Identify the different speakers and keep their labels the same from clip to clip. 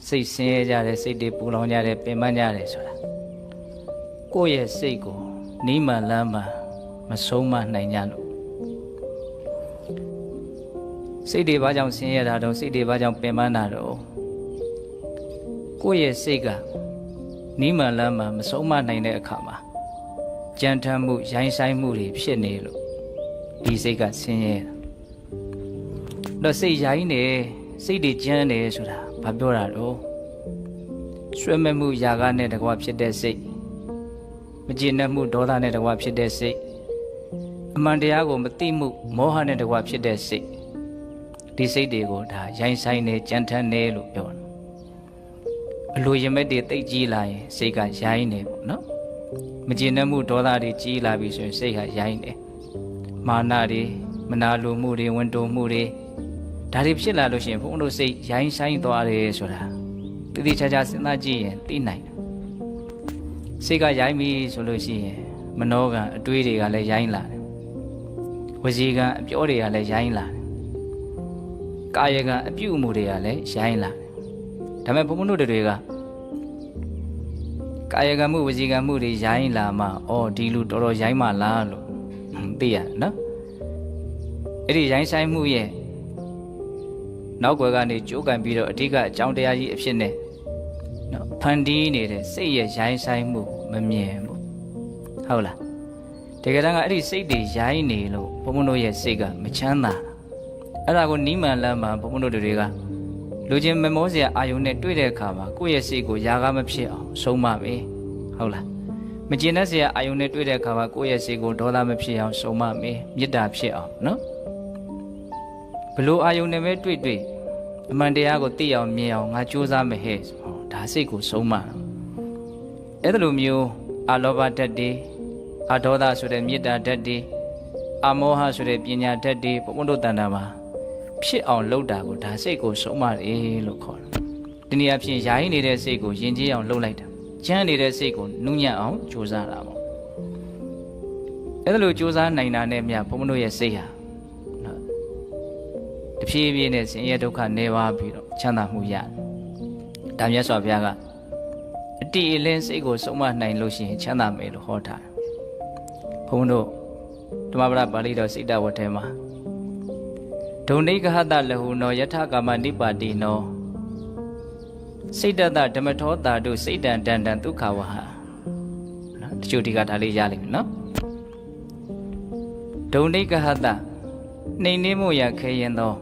Speaker 1: စိတ်ဆင်းရဲကြတယ်စိတ်တွေပူလောင်ကြတယ်ပင်ပန်းကြတယ်ဆိုတာကိုယ့်ရဲ့စိတ်ကိုနီးမှန်လမ်းမှန်မဆုံးမနိုင်ကြလို့စိတ်တွေဘာကြောင့်ဆင်းရဲတာတော့စိတ်တွေဘာကြောင့်ပင်ပန်းတာတော့ကိုယ့်ရဲ့စိတ်ကနီးမှန်လမ်းမှန်မဆုံးမနိုင်တဲ့အခါမှာကြမ်းတမ်းမှုရိုင်းဆိုင်မှုတွေဖြစ်နေလို့ဒီစိတ်ကဆင်းရဲတာတော့စိတ်ရိုင်းနေစိတ်တွေကြမ်းနေဆိုတာဘာပြောတာတော့ဆွဲမဲ့မှုຢာကနဲ့တကွာဖြစ်တဲ့စိတ်မကျေနပ်မှုဒေါသနဲ့တကွာဖြစ်တဲ့စိတ်အမှန်တရားကိုမသိမှုမောဟနဲ့တကွာဖြစ်တဲ့စိတ်ဒီစိတ်တွေကိုဒါရိုင်းဆိုင်နေကြမ်းတမ်းနေလို့ပြောတယ်အလိုရမဲ့တွေတိတ်ကြီးလာရင်စိတ်ကရိုင်းနေပေါ့နော်မကျေနပ်မှုဒေါသတွေကြီးလာပြီဆိုရင်စိတ်ကရိုင်းနေမာနတွေမနာလိုမှုတွေဝန်တိုမှုတွေဒါတွေဖြစ်လာလို့ရှိရင်ဘုန်းတို့စိတ်ရိုင်းဆိုင်သွားတယ်ဆိုတာတတိချာချာစဉ်းစားကြည့်ရင်သိနိုင်တယ်စိတ်ကရိုင်းပြီဆိုလို့ရှိရင်မနောကအတွေးတွေကလည်းရိုင်းလာတယ်ဝစီကအပြောတွေကလည်းရိုင်းလာတယ်ကာယကအပြုအမူတွေကလည်းရိုင်းလာတယ်ဒါပေမဲ့ဘုန်းတို့တွေကကာယကမှုဝစီကမှုတွေရိုင်းလာမှဒီလူတော်တော်ရိုင်းမှလားလို့သိရတယ်နော်အဲ့ဒီရိုင်းဆိုင်မှုရဲ့နောက်ွယ်ကနေကြိုးကန်ပြီးတော့အဓိကအကြောင်းတရားကြီးအဖြစ်နဲ့နော်ဖန်တီးနေတဲ့စိတ်ရဲ့ရိုင်းဆိုင်မှုမမြင်ဘူးဟုတ်လားတကယ်တမ်းကအဲ့ဒီစိတ်တွေရိုင်းနေလို့ဘုန်းတို့ရဲ့စိတ်ကမချမ်းသာအဲ့ဒါကိုနီးမှန်လမ်းမှန်ဘုန်းတို့တွေကလူချင်းမမောစရာအာယုန်နဲ့တွေ့တဲ့အခါမှာကိုယ့်ရဲ့စိတ်ကိုຢာကားမဖြစ်အောင်ဆုံးမပဲဟုတ်လားမကျေနပ်စရာအာယုန်နဲ့တွေ့တဲ့အခါမှာကိုယ့်ရဲ့စိတ်ကိုဒေါသမဖြစ်အောင်ဆုံးမမယ်မေတ္တာဖြစ်အောင်နော်ဘလို့အာယုန်နဲ့ပဲတွေ့အမှန်တရားကိုသိအောင်မြင်အောင်ငါကြိုးစားမယ်ဟဲ့ဒါစိတ်ကိုဆုံးမအဲ့ဒါလိုမျိုးအာလောဘဓာတ်တွေအာဒေါသဆိုတဲ့မေတ္တာဓာတ်တွေအာမောဟဆိုတဲ့ပညာဓာတ်တွေဘုန်းတို့တန်တာမှာဖြစ်အောင်လုပ်တာကိုဒါစိတ်ကိုဆုံးမတယ်လို့ခေါ်တယ်ဒီနေရာဖြင့်ယာယီနေတဲ့စိတ်ကိုယဉ်ကျေးအောင်လုပ်လိုက်တာကျမ်းနေတဲ့စိတ်ကိုနုညံ့အောင်ကြိုးစားတာပေါ့အဲ့ဒါလိုကြိုးစားနိုင်တာနဲ့မြတ်ဘုန်းတို့ရဲ့စိတ်ဟာတဖြည်းဖြည်းနဲ့ဆင်းရဲဒုက္ခနေပါပြီးတော့ချမ်းသာမှုရတယ်။ဒါမြတ်စွာဘုရားကအတိအလင်းစိတ်ကိုဆုံးမနိုင်လို့ရှိရင်ချမ်းသာမယ်လို့ဟောထားတယ်။ဘုန်းတို့ဓမ္မပဒပါဠိတော်စိတ္တဝတ္ထဲမှာဒုံနိကဟတလဟုနောယထကာမနိပါတိနောစိတ်တတဓမ္မထောတာတို့စိတ်တံတန်တံဒုက္ခဝဟနော်တချို့ဒီကဒါလေးရလိမ့်မယ်နော်ဒုံနိကဟတနှိမ်နှင်းမှုရခဲရင်သော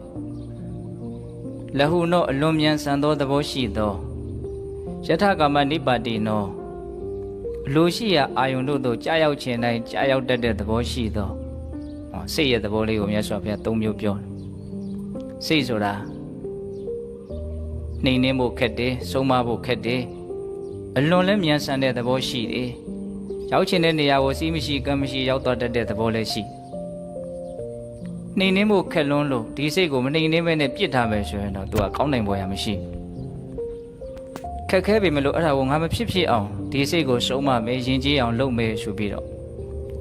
Speaker 1: လဟုနောအလွန်မြန်ဆန်သောသဘောရှိသောယထကာမနိပါတိနောအလိုရှိရာအာယုန်တို့သို့ကြာရောက်ခြင်းတိုင်းကြာရောက်တတ်တဲ့သဘောရှိသောစိတ်ရဲ့သဘောလေးကိုမြတ်စွာဘုရား၃မျိုးပြောတယ်စိတ်ဆိုတာနှိမ်နှင်းဖို့ခက်တယ်ဆုံးမဖို့ခက်တယ်အလွန်လည်းမြန်ဆန်တဲ့သဘောရှိတယ်ရောက်ခြင်းတဲ့နေရာကိုစီးမရှိကမ်းမရှိရောက်သွားတတ်တဲ့သဘောလည်းရှိနှိမ်နှင်းဖို့ခက်လွန်းလို့ဒီစိတ်ကိုမနှိမ်နှင်းဘဲနဲ့ပြစ်ထားမယ်ဆိုရင်တော့သူကကောင်းနိုင်ပေါ်ရမရှိခက်ခဲပေမဲ့လို့အဲ့ဒါကိုငါမဖြစ်ဖြစ်အောင်ဒီစိတ်ကိုဆုံးမမယ်ယဉ်ကျေးအောင်လုပ်မယ်ဆိုပြီးတော့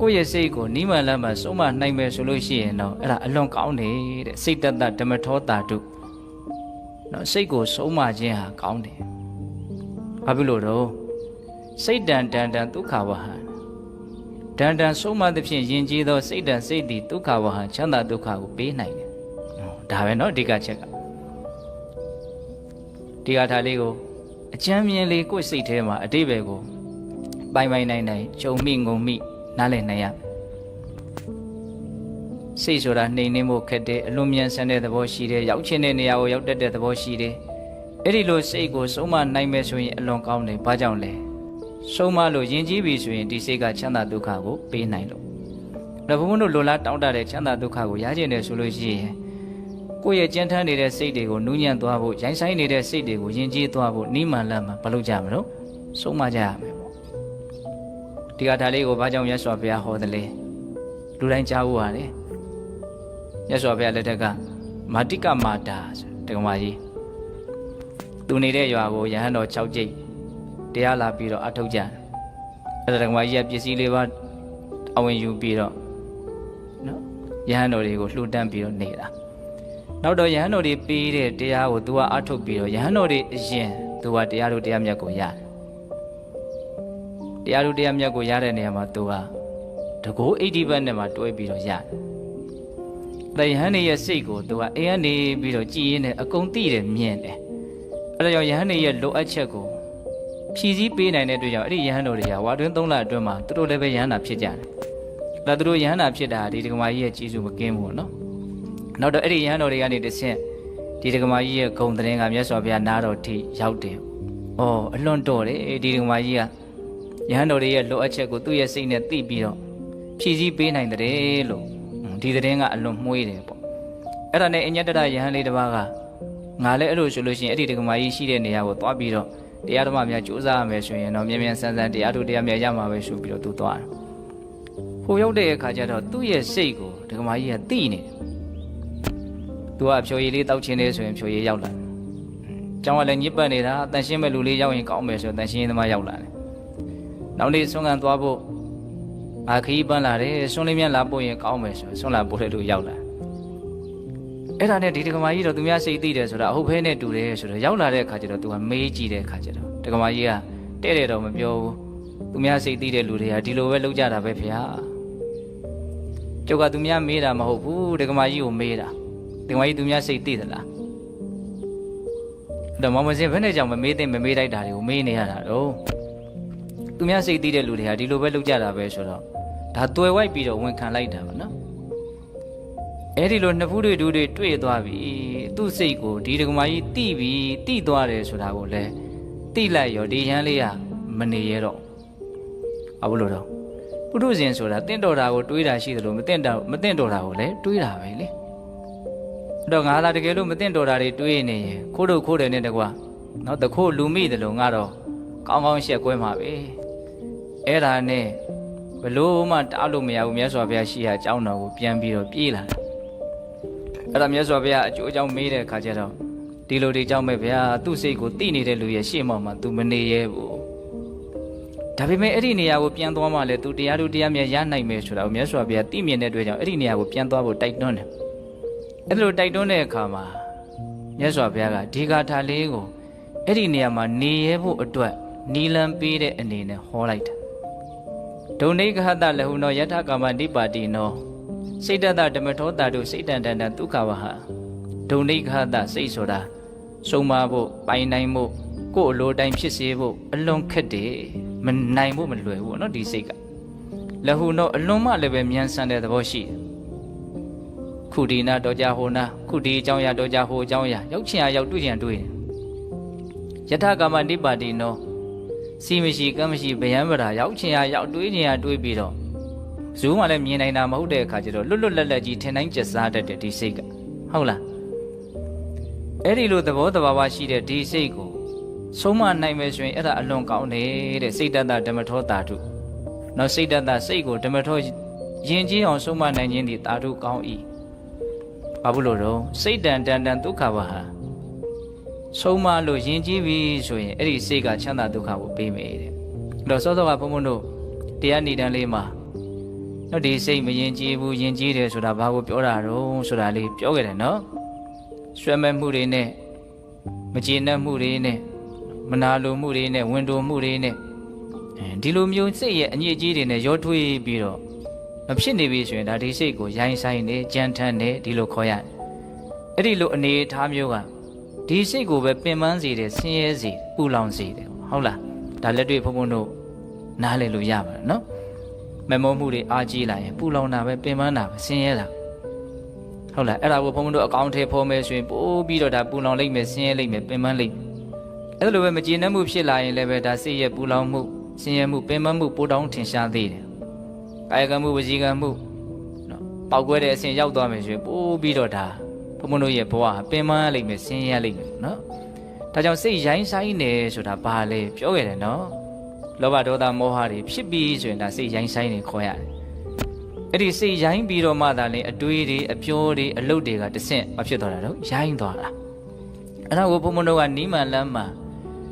Speaker 1: ကိုယ့်ရဲ့စိတ်ကိုနိမလမ်းမှာဆုံးမနိုင်မယ်ဆိုလို့ရှိရင်တော့အဲ့ဒါအလွန်ကောင်းတယ်တဲ့စိတ်တတဓမ္မထောတာတုနော်စိတ်ကိုဆုံးမခြင်းဟာကောင်းတယ်ဘာဖြစ်လို့တော့စိတ်တန်တန်ဒုက္ခဝဟံတန်တန်ဆုံးမသဖြင့်ယဉ်ကျေးသောစိတ်တန်စိတ်သည်ဒုက္ခဝဟံချမ်းသာဒုက္ခကိုပေးနိုင်တယ်ဒါပဲเนาะအဓိကချက်ကဒီဟာလေးကိုအချမ်းမြင်လေးကိုယ်စိတ်ထဲမှာအတိပ္ပယ်ကိုပိုင်နိုင်ဂျုံမိငုံမိနားလည်နိုင်ရစိတ်ဆိုတာနှိမ်နှင်းဖို့ခက်တယ်အလွန်မြန်ဆန်တဲ့သဘောရှိတယ်ရောက်ချင်းတဲ့နေရာကိုရောက်တတ်တဲ့သဘောရှိတယ်အဲ့ဒီလိုစိတ်ကိုဆုံးမနိုင်မယ်ဆိုရင်အလွန်ကောင်းတယ်ဘာကြောင့်လဲဆုံးမလို့ယဉ်ကျေးပြီဆိုရင်ဒီစိတ်ကချမ်းသာဒုက္ခကိုပေးနိုင်လို့ဒါဘုန်းဘုန်းတို့လိုလားတောင်းတတဲ့ချမ်းသာဒုက္ခကိုရကျင်တယ်ဆိုလို့ရှိရင်ကိုယ့်ရဲ့ကြမ်းတမ်းနေတဲ့စိတ်တွေကိုနူးညံ့သွားဖို့ရိုင်းဆိုင်နေတဲ့စိတ်တွေကိုယဉ်ကျေးသွားဖို့နိမန်လမ်းမှာမလုပ်ကြမလို့ဆုံးမကြရမယ်ပေါ့ဒီကထာလေးကိုဘာကြောင့်မြတ်စွာဘုရားဟောတယ်လဲလူတိုင်းကြားဖို့ရတယ်မြတ်စွာဘုရားလက်ထက်ကမာတိကမာတာတက္ကမကြီးသူနေတဲ့ရွာကိုယဟန်တော်6ကျိတ်တရားလာပြီးတော့အထုတ်ကြတယ်အဲ့ဒါတက္ကမကြီးကပစ္စည်းလေးပါအဝင်ယူပြီးတော့နော်ယဟန်တော်တွေကိုလှူဒန်းပြီးတော့နေတာနောက်တော့ယဟန်တော်တွေပေးတဲ့တရားကိုသူကအထုတ်ပြီးတော့ယဟန်တော်တွေအရင် သူကတရားတို့တရားမြတ်ကိုရတယ်တရားတို့တရားမြတ်ကိုရတဲ့နေရာမှာသူကတကူအိဋ္ဌိပတ်နဲ့မှတွဲပြီးတော့ရတယ်။ယဟန်နေရဲ့စိတ်ကိုသူကအိမ်ကနေပြီးတော့ကြည်ရင်းနဲ့အကုန်သိတယ်မြင်တယ်။အဲဒါကြောင့်ယဟန်နေရဲ့လိုအပ်ချက်ကိုဖြည့်ဆည်းပေးနိုင်တဲ့အတွက်ကြောင့်အဲ့ဒီယဟန်တော်တွေကဝါတွင်း3လအတွင်းမှာသူတို့လည်းပဲယဟန်နာဖြစ်ကြတယ်။ဒါသူတို့ယဟန်နာဖြစ်တာဒီဒကမာကြီးရဲ့ကြီးစုမကင်းဘူးနော်။နောက်တော့အဲ့ဒီယဟန်တော်တွေကနေတဆင့်ဒီဒကမာကြီးရဲ့ဂုံတရင်ကမြတ်စွာဘုရားနားတော်ထိရောက်တယ်။အော်အလွန်တော်တယ်ဒီဒကမာကြီးကယဟန်တော်တွေရဲ့လိုအပ်ချက်ကိုသူ့ရဲ့စိတ်နဲ့သိပြီးတော့ဖြည့်ဆည်းပေးနိုင်တယ်လို့ဒီသတင်းကအလွန်မှုေးတယ်ပေါ့အဲ့ဒါနဲ့အညတ္တရယဟန်လေးတစ်ပါးကငါလည်းအဲ့လိုဆိုလို့ရှိရင်အဲ့ဒီဒကမာကြီးရှိတဲ့နေရာကိုသွားပြီးတော့တရားဓမ္မများကြိုးစားရမယ်ဆိုရင်တော့မြန်မြန်ဆန်းဆန်းတရားတို့တရားများရမှာပဲဆိုပြီးတော့သူသွားတယ်ဟိုရောက်တဲ့အခါကျတော့သူ့ရဲ့စိတ်ကိုဒကမာကြီးကသိနေတယ်သူကဖြိုရည်လေးတောက်ချင်းလေးဆိုရင်ဖြိုရည်ရောက်လာတယ်ကျောင်းကလည်းညစ်ပတ်နေတာတန်ရှင်းမဲ့လူလေးရောက်ရင်ကောင်းမယ်ဆိုတန်ရှင်းသမားရောက်လာတယ်နောက်နေ့ဆွမ်းခံသွားဖို့ခီးပန်းလာတယ်ဆွမ်းလေးမြန်လာပို့ရင်ကောင်းမယ်ဆိုဆွမ်းလာပို့တဲ့လူရောက်လာအဲ့ဒါနဲ့ဒီဒကမာကြီးတော့သူများစိတ်သိတယ်ဆိုတာအဟုတ်ဖဲနဲ့တူတယ်ဆိုတော့ရောက်လာတဲ့အခါကျတော့သူကမေးကြည့်တဲ့အခါကျတော့ဒကမာကြီးကတဲ့တယ်တော့မပြောဘူးသူများစိတ်သိတဲ့လူတွေကဒီလိုပဲလုပ်ကြတာပဲဖေဟာကျုပ်ကသူများမေးတာမဟုတ်ဘူးဒကမာကြီးကိုမေးတာဒကမာကြီးသူများစိတ်သိသလားတော့မမစင်ဘယ်နဲ့ကြောင့်မမေးသိမမေးလိုက်တာတွေကိုမေးနေရတာတော့သူများစိတ်သိတဲ့လူတွေဟာဒီလိုပဲလုပ်ကြတာပဲဆိုတော့ဒါတွယ်ဝိုက်ပြီးတော့ဝန်ခံလိုက်တာပါနော်အဲ့ဒီလိုနှစ်ဖူးတွေတွေ့သွားပြီသူ့စိတ်ကိုဒီဒကမာကြီးတိသွားတယ်ဆိုတာကိုလည်းတိလိုက်ရောဒီရန်လေးကမနေရတော့ဘာလို့တော့ပုထုဇဉ်ဆိုတာတင့်တော်တာကိုတွေးတာရှိတယ်လို့မတင့်တော်တာကိုလည်းတွေးတာပဲလေအဲ့တော့ငါသာတကယ်လို့မတင့်တော်တာတွေတွေးနေရင်ခိုးတယ်နဲ့တကွာနော်တခိုးလူမိတယ်လို့ငါတော့ကောင်းကောင်းရှက်ကွဲမှာပဲအဲ့ဒါနဲ့ဘလို့မှတားလို့မရဘူးမြတ်စွာဘုရားရှိရာအကြောင်းတော်ကိုပြန်ပြီးတော့ပြေးလာတယ်အဲ့ဒါမြတ်စွာဘုရားအကျိုးအကြောင်းမေးတဲ့အခါကျတော့ဒီလိုဒီကြောင့်ပဲဗျာသူ့စိတ်ကိုတိနေတဲ့လူရဲ့ရှေ့မှောက်မှာ तू မနေရဲဘူးဒါပေမဲ့အဲ့ဒီနေရာကိုပြန်သွားမှလည်း तू တရားတို့တရားမြတ်ရနိုင်မယ်ဆိုတာကိုမြတ်စွာဘုရားသိမြင်တဲ့အတွက်ကြောင့်အဲ့ဒီနေရာကိုပြန်သွားဖို့တိုက်တွန်းတယ်အဲ့လိုတိုက်တွန်းတဲ့အခါမှာမြတ်စွာဘုရားကဒီဂါထာလေးကိုအဲ့ဒီနေရာမှာနေရဲဖို့အတွက်နီလံပေးတဲ့အနေနဲ့ဟောလိုက်တာဒုံနေကဟတလဟုနောယထကာမနိပါတိနောစိတ်တတဓမ္မထောတာတို့စိတ်တန်တန်ဒုက္ခဝဟဒုံနေကဟတစိတ်ဆိုတာစုံမဖို့ပိုင်နိုင်ဖို့ကိုယ်အလိုတိုင်းဖြစ်စေဖို့အလွန်ခက်တယ်မနိုင်ဖို့မလွယ်ဘူးเนาะဒီစိတ်ကလဟုနောအလွန်မှလည်းပဲမြန်ဆန်တဲ့သဘောရှိတယ်ခုဒီနာတော်ကြဟိုနာခုဒီအကြောင်းရတော်ကြဟိုအကြောင်းရရောက်ချင်ရောက်တွေ့ချင်တွေ့ယထကာမနိပါတိနောစီမရှိကမ်းမရှိဗယံပရာရောက်ချင်ရောက်တွေးချင်တွေးပြီးတော့ဇူးမှလည်းမြင်နိုင်တာမဟုတ်တဲ့အခါကျတော့လွတ်လပ်ကြီးထင်တိုင်းကျစားတတ်တဲ့ဒီစိတ်ကဟုတ်လားအဲ့ဒီလိုသဘောတဘာဝရှိတဲ့ဒီစိတ်ကိုဆုံးမနိုင်မယ်ဆိုရင်အဲ့ဒါအလွန်ကောင်းတယ်တဲ့စိတ်တတဓမ္မထောတာထုနောက်စိတ်တတစိတ်ကိုဓမ္မထောယဉ်ကျေးအောင်ဆုံးမနိုင်ခြင်းဒီတာထုကောင်း၏ဘာဖြစ်လို့တော့စိတ်တန်ဒုက္ခဝဟာဆုံးမလို့ယဉ်ကျေးပြီဆိုရင်အဲ့ဒီစိတ်ကချမ်းသာဒုက္ခကိုပေးမယ်တဲ့အဲ့တော့စောစောကဘုံဘုံတို့တရားနေတန်းလေးမှာတော့ဒီစိတ်မယဉ်ကျေးဘူးယဉ်ကျေးတယ်ဆိုတာဘာကိုပြောတာတော့ဆိုတာလေးပြောခဲ့တယ်နော်ဆွဲမဲ့မှုတွေနဲ့မကျေနပ်မှုတွေနဲ့မနာလိုမှုတွေနဲ့ဝန်တိုမှုတွေနဲ့ဒီလိုမျိုးစိတ်ရဲ့အညစ်အကြေးတွေနဲ့ရောထွေးပြီးတော့မဖြစ်နေပြီဆိုရင်ဒါဒီစိတ်ကိုရိုင်းဆိုင်နေကြမ်းထမ်းနေဒီလိုခေါ်ရတယ်အဲ့ဒီလိုအနေအထားမျိုးကဒီစိတ်ကိုပဲပင်ပန်းစေတယ်ဆင်းရဲစေပူလောင်စေတယ်ဟုတ်လားဒါလက်တွေ့ဘုံဘုံတို့နားလည်လို့ရပါတယ်နော်မမောမှုတွေအားကြီးလာရင်ပူလောင်တာပဲပင်ပန်းတာပဲဆင်းရဲတာဟုတ်လားအဲ့ဒါကိုဘုံဘုံတို့အကောင့်ထဲဖော်မယ်ဆိုရင်ပို့ပြီးတော့ဒါပူလောင်လိမ့်မယ်ဆင်းရဲလိမ့်မယ်ပင်ပန်းလိမ့်မယ်အဲ့လိုပဲမကျေနပ်မှုဖြစ်လာရင်လည်းပဲဒါစိတ်ရဲ့ပူလောင်မှုဆင်းရဲမှုပင်ပန်းမှုပိုတောင်းထင်ရှားသေးတယ်ကာယကံမှုဝစီကံမှုနော်ပောက်ကွဲတဲ့အဆင့်ရောက်သွားမယ်ဆိုရင်ပို့ပြီးတော့ဒါဘုံဘုံတို့ရဲ့ဘဝပင်ပန်းလိမ့်မယ်ဆင်းရဲလိမ့်မယ်နော်ဒါကြောင့်စိတ်ရိုင်းဆိုင်နေဆိုတာဘာလဲပြောခဲ့တယ်နော်လောဘဒေါသမောဟတွေဖြစ်ပြီးဆိုရင်ဒါစိတ်ရိုင်းဆိုင်နေခေါ်ရတယ်အဲ့ဒီစိတ်ရိုင်းပြီးတော့မှသာလေအတွေးတွေအပြောတွေအလုပ်တွေကတဆင့်မဖြစ်သွားတာတော့ရိုင်းသွားတာအဲ့ဒါကိုဘုံဘုံတို့ကနီးမှန်လမ်းမှ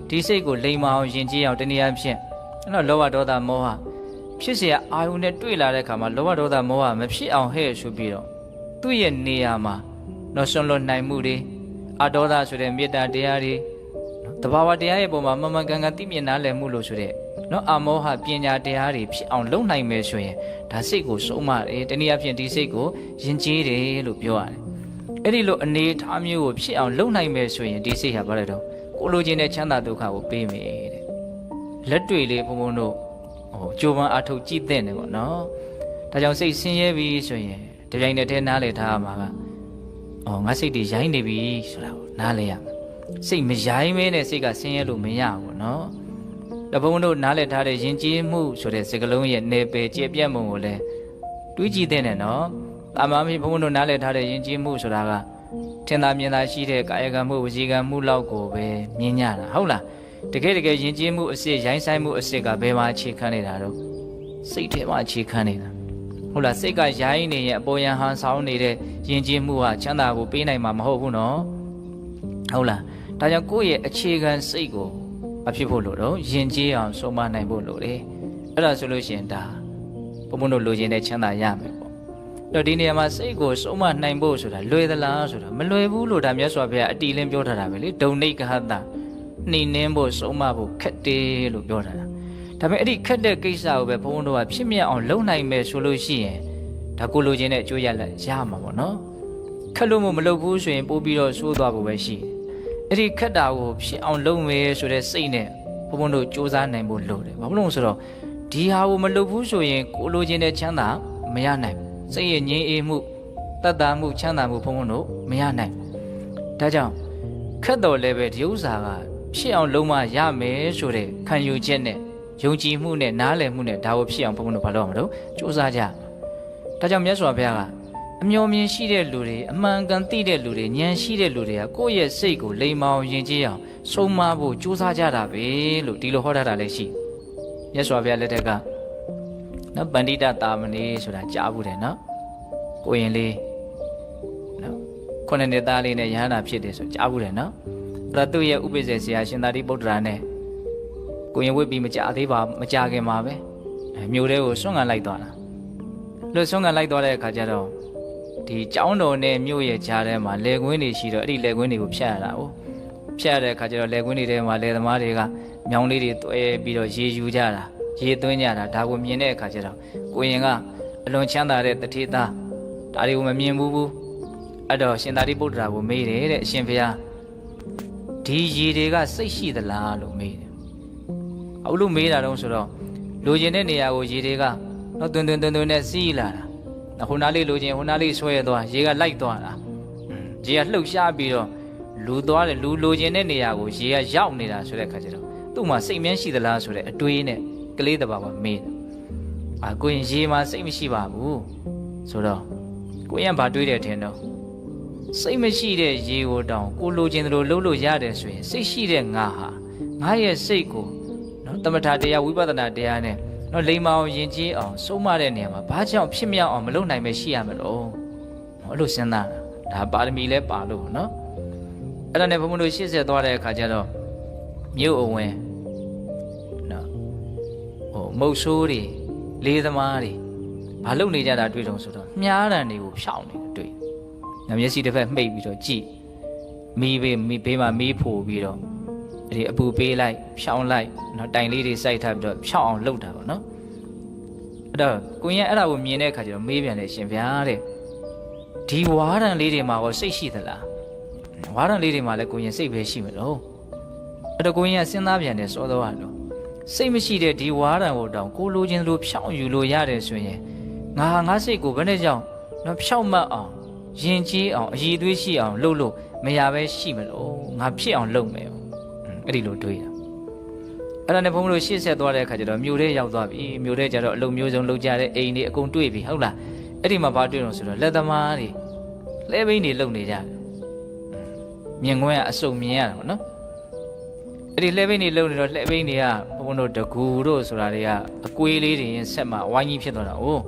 Speaker 1: ဒီစိတ်ကိုလိမ်မအောင်ယဉ်ကျေးအောင်တနည်းအားဖြင့်အဲ့တော့လောဘဒေါသမောဟဖြစ်เสียအာယုန်နဲ့တွေ့လာတဲ့အခါမှာလောဘဒေါသမောဟမဖြစ်အောင်ဟဲ့ဆိုပြီးတော့သူ့ရဲ့နေရာမှာတော့ဆွန်လွတ်နိုင်မှုတွေအဒေါသဆိုတဲ့မေတ္တာတရားတွေ တဘာဝတရားရဲ့ပုံမှာမမှန်ကန်ကန်သိမြင်နားလည်မှုလို့ဆိုတဲ့နော်အမောဟပညာတရားတွေဖြစ်အောင်လုပ်နိုင်မယ်ဆိုရင်ဒါစိတ်ကိုဆုံးမတယ်တနည်းအားဖြင့်ဒီစိတ်ကိုယဉ်ကျေးတယ်လို့ပြောရတယ်အဲ့ဒီလိုအနေထားမျိုးကိုဖြစ်အောင်လုပ်နိုင်မယ်ဆိုရင်ဒီစိတ်ဟာဘာလဲတော့ကိုလိုချင်တဲ့ချမ်းသာဒုက္ခကိုပေးမယ်တဲ့လက်တွေ့လေးဘုံဘုံတို့ကြိုးပမ်းအားထုတ်ကြည့်တဲ့နေပေါ့နော်ဒါကြောင့်စိတ်ဆင်းရဲပြီဆိုရင်ဒီတိုင်းနဲ့တည်းနားလည်ထားမှာကငါစိတ်တွေရိုင်းနေပြီဆိုတာကိုနားလည်ရမယ်စိတ်မရိုင်းမဲနဲ့စိတ်ကဆင်းရဲလို့မရဘူးနော်တဘုံတို့နားလည်ထားတဲ့ယဉ်ကျေးမှုဆိုတဲ့စကားလုံးရဲ့နယ်ပယ်ကျေပြတ်မှုကိုလည်းတွေးကြည့်တဲ့နဲ့နော်တာမန်ဘုံတို့နားလည်ထားတဲ့ယဉ်ကျေးမှုဆိုတာကထင်သာမြင်သာရှိတဲ့ကာယကံမှုဝစီကံမှုလောက်ကိုပဲမြင်ကြတာဟုတ်လားတကယ်ယဉ်ကျေးမှုအစစ်ရိုင်းဆိုင်မှုအစစ်ကဘယ်မှာအခြေခံနေတာတော့စိတ်ထဲမှာအခြေခံနေတာဟုတ်လားစိတ်ကရိုင်းနေရင်အပေါ်ယံဟန်ဆောင်နေတဲ့ယဉ်ကျေးမှုဟာချမ်းသာကိုပေးနိုင်မှာမဟုတ်ဘူးနော်ဟုတ်လားဒါကြောင့်ကိုယ့်ရဲ့အခြေခံစိတ်ကိုအဖြစ်ဖို့လို့တော့ယဉ်ကျေးအောင်ဆုံးမနိုင်ဖို့လို့လေအဲ့ဒါဆိုလို့ရှိရင်ဒါဘုံဘုံတို့လိုချင်တဲ့ချမ်းသာရမယ်ပေါ့တော့ဒီနေရာမှာစိတ်ကိုဆုံးမနိုင်ဖို့ဆိုတာလွယ်သလားဆိုတာမလွယ်ဘူးလို့ဒါမြတ်စွာဘုရားအတီးလင်းပြောထားတာပဲလေဒုံနိကဟတနှိမ့်နှင်းဖို့ဆုံးမဖို့ခက်တယ်လို့ပြောထားတာဒါပေမဲ့အဲ့ဒီခက်တဲ့ကိစ္စကိုပဲဘုံဘုံတို့ကဖြစ်မြတ်အောင်လုပ်နိုင်မယ်ဆိုလို့ရှိရင်ဒါကိုလိုချင်တဲ့အကျိုးရလဒ်ရမှာပေါ့နော်ခက်လို့မလုပ်ဘူးဆိုရင်ပို့ပြီးတော့ဆိုးသွားဖို့ပဲရှိတယ်အဲ့ဒီခက်တာကိုဖြစ်အောင်လုပ်မယ်ဆိုတဲ့စိတ်နဲ့ဘုံဘုံတို့စူးစမ်းနိုင်ဖို့လိုတယ်ဘာလို့လဲဆိုတော့ဒီဟာကိုမလုပ်ဘူးဆိုရင်ကိုလိုချင်တဲ့ချမ်းသာမရနိုင်ဘူးစိတ်ရဲ့ငြိမ်းအေးမှုတတ်တာမှုချမ်းသာမှုဘုံဘုံတို့မရနိုင်ဘူးဒါကြောင့်ခက်တော်လည်းပဲဒီဥစ္စာကဖြစ်အောင်လုပ်မှရမယ်ဆိုတဲ့ခံယူချက်နဲ့ယုံကြည်မှုနဲ့နားလည်မှုနဲ့ဒါကိုဖြစ်အောင်ဘုံဘုံတို့ဘာလုပ်ရမလို့စူးစမ်းကြဒါကြောင့်မြတ်စွာဘုရားကအမျှော်မြင်ရှိတဲ့လူတွေအမှန်ကန်သိတဲ့လူတွေဉာဏ်ရှိတဲ့လူတွေကကိုယ့်ရဲ့စိတ်ကိုလိမ်မောင်ယဉ်ကျေးအောင်ဆုံးမဖို့ကြိုးစားကြတာပဲလို့ဒီလိုဟောထားတာလည်းရှိမြတ်စွာဘုရားလက်ထက်ကနော်ပန္တိတတာမဏေဆိုတာကြားဘူးတယ်နော်ကိုရင်လေးနော်ခုနှစ်နှစ်သားလေးနဲ့ယဟန္တာဖြစ်တယ်ဆိုကြားဘူးတယ်နော်အဲ့ဒါသူ့ရဲ့ဥပိ္ပဇေဆရာရှင်သာရိပုတ္တရာနဲ့ကိုရင်ဝိပြီးမကြသေးပါမကြခင်မှာပဲမြို့ထဲကိုဆွမ်းခံလိုက်သွားတာလို့ဆွမ်းခံလိုက်သွားတဲ့အခါကျတော့ဒီကျောင်းတော်နဲ့မြို့ရဲ့ကြားထဲမှာလယ်ကွင်းတွေရှိတော့အဲ့ဒီလယ်ကွင်းတွေကိုဖျက်ရတာဟုတ်ဖျက်ရတဲ့အခါကျတော့လယ်ကွင်းတွေထဲမှာလယ်သမားတွေကမြောင်းလေးတွေတွဲပြီးတော့ရေယူကြတာရေသွင်းကြတာဒါကိုမြင်တဲ့အခါကျတော့ကိုရင်ကအလွန်ချမ်းသာတဲ့တထေသားဒါတွေကိုမမြင်ဘူးအဲ့တော့ရှင်သာရိပုတ္တရာကိုမေးတယ်တဲ့အရှင်ဘုရားဒီရေတွေကစိတ်ရှိသလားလို့မေးတယ်အခုလို့မေးတာတော့ဆိုတော့လိုချင်တဲ့နေရာကိုရေတွေကနော်တွင်နဲ့စီးလာတာဟိုနားလေးလိုချင်ဟိုနားလေးဆွဲသွားရေကလိုက်သွားတာရေကလှုပ်ရှားပြီးတော့လူသွားတယ်လူလိုချင်တဲ့နေရာကိုရေကရောက်နေတာဆိုတဲ့အခါကျတော့သူ့မှာစိတ်မြန်းရှိသလားဆိုတဲ့အတွေးနဲ့ကလေးတဘာမှမေးတယ်ကိုရင်ရေမှာစိတ်မရှိပါဘူးဆိုတော့ကိုရင်ဘာတွေးတယ်ထင်တော့စိတ်မရှိတဲ့ရေကိုတောင်ကိုလိုချင်တယ်လို့လှုပ်လို့ရတယ်ဆိုရင်စိတ်ရှိတဲ့ငါဟာငါရဲ့စိတ်ကိုနော်သမထတရားဝိပဿနာတရားနဲ့နော်လိမ္မာအောင်ယဉ်ကျေးအောင်ဆုံးမတဲ့နေရာမှာဘာကြောင့်ဖြစ်မြောက်အောင်မလုပ်နိုင်ပဲရှိရမလို့အဲ့လိုစဉ်းစားတာဒါပါရမီလဲပါလို့နော်အဲ့ဒါနဲ့ဘုံဘုံတို့ရှေ့ဆက်သွားတဲ့အခါကျတော့မြို့အဝင်နော်မုတ်ဆိုးတွေလေးသမားတွေဘာလုပ်နေကြတာတွေ့တော့ဆိုတော့မြားတံတွေကိုဖြောင်းနေတွေ့မျက်စိတစ်ဖက်မှိတ်ပြီးတော့ကြည့်မီးဘေးမှာမီးဖိုပြီးတော့ဒီအပူပေးလိုက်ဖြောင်းလိုက်နော်တိုင်လေးတွေစိုက်ထားပြီးတော့ဖြောင်းအောင်လုပ်တာပေါ့နော်အဲ့တော့ကိုရင်အဲ့ဒါကိုမြင်တဲ့အခါကျတော့မေးပြန်တယ်ရှင်ဗျာတဲ့ဒီဝါရံလေးတွေမှာရောစိတ်ရှိသလားဝါရံလေးတွေမှာလည်းကိုရင်စိတ်ပဲရှိမလို့အဲ့တော့ကိုရင်ကစဉ်းစားပြန်တယ်စောတော့လို့စိတ်မရှိတဲ့ဒီဝါရံကိုတောင်ကိုလိုချင်လို့ဖြောင်းယူလို့ရတယ်ဆိုရင်ငါစိတ်ကိုဘယ်နဲ့ကြောင့်နော်ဖြောင်းမတ်အောင်ယဉ်ကျေးအောင်အည်သွေးရှိအောင်လုပ်လို့မရပဲရှိမလို့ငါဖြစ်အောင်လုပ်မယ်အဲ့ဒီလိုတွေးတာအဲ့ဒါနဲ့ဘုန်းဘုရားရှေ့ဆက်သွားတဲ့အခါကျတော့မြို့ထဲရောက်သွားပြီမြို့ထဲကျတော့အလုံမျိုးစုံလုပ်ကြတဲ့အိမ်တွေအကုန်တွေ့ပြီဟုတ်လားအဲ့ဒီမှာဘာတွေ့တော့ဆိုတော့လက်သမားတွေလဲဘိန်းတွေလုပ်နေကြတယ်မြင်ကွင်းကအစုံမြင်ရတာပေါ့နော်အဲ့ဒီလဲဘိန်းတွေလုပ်နေတော့လဲဘိန်းတွေကဘုန်းဘုန်းတို့တကူတို့ဆိုတာတွေကအကွေးလေးတွေရင်ဆက်မှဝိုင်းကြီးဖြစ်သွားတာဟုတ